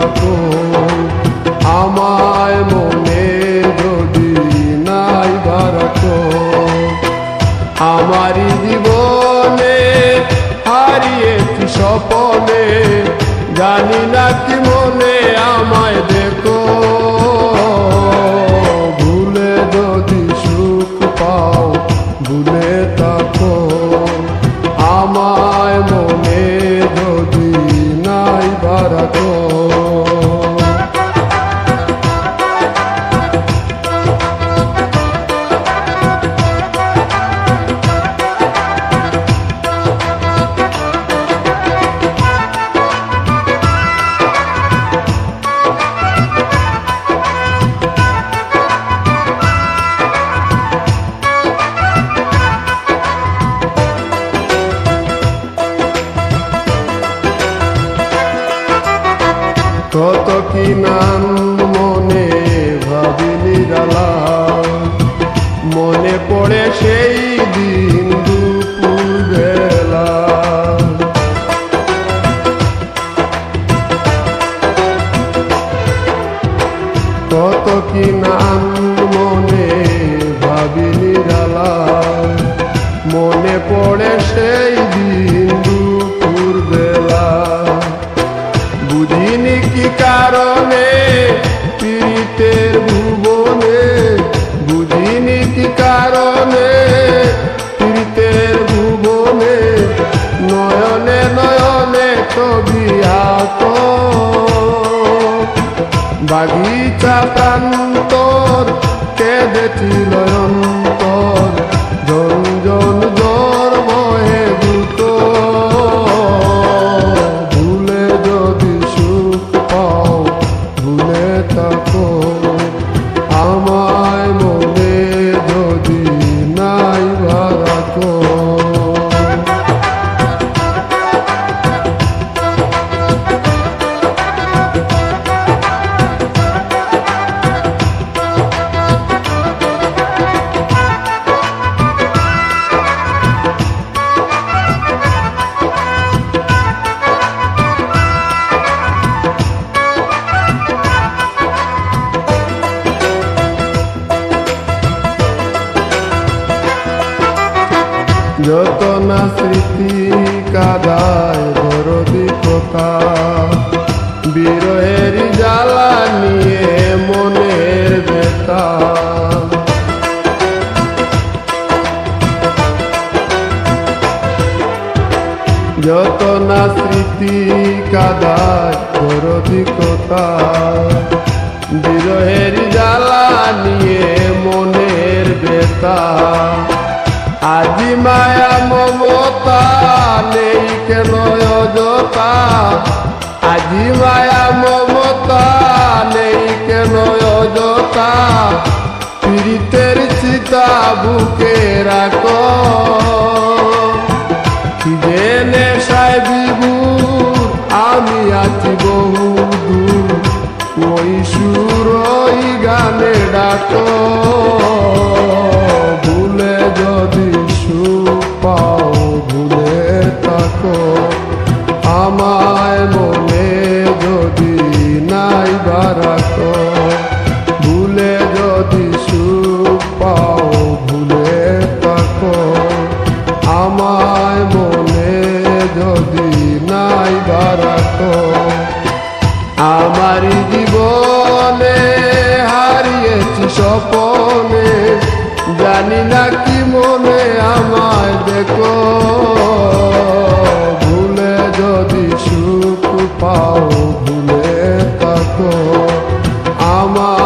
থাকো, আমায় মনে যদি নাই রাখো। আমারই জীবনে হারিয়েছি স্বপনে, জানি না কি মনে আমায় দেখো। ভুলে যদি সুখ পাও ভুলে থাকো, আমায় মনে যদি নাই রাখো। কত কি নাম মনে ভাবি নিরালা, মনে পড়ে সেই দিন দুপুর বেলা। কত কি নাম মনে ভাবি নিরালা, মনে পড়ে সেই দিন দুপুর বেলা। বুঝিনি কি কারণে পীড়িতের ভুবনে, বুঝিনি কি কারণে পীড়িতের ভুবনে, নয়নে নয়নে ছবি আঁকো। বাগিচা প্রান্তর কেঁদেছিল অন্তর, জঞ্জন জ্বর বহে দ্রুত। ভুলে যদি সুখ পাও ভুলে থাকো, আমায় মনে যদি নাই রাখো। যত না স্মৃতি কাদায় দরদি কথা, বিরহের জ্বালা নিয়ে মনের ব্যথা। যত না স্মৃতি কাদায় দরদি কথা, বিরহের জ্বালা নিয়ে মনের ব্যথা। আজি মায়া মমতা নেই কেন অযথা, আজি মায়া মমতা নেই কেন অযথা। পীড়িতের চিতা বুকে রাখো, যে নেশায় বিভোর আমি আছি বহু দূর, ওই সুর ওই গানে ডাকো। ভুলে যদি সুখ পাও ভুলে থাকো, আমায় মনে যদি নাই রাখো। ভুলে যদি সুখ পাও ভুলে থাকো, আমায় মনে যদি নাই রাখো। আমারই জীবনে হারিয়েছি স্বপনে, জানি না কি মনে আমায় দেখো। ভুলে যদি সুখ পাও ভুলে থাকো, আমার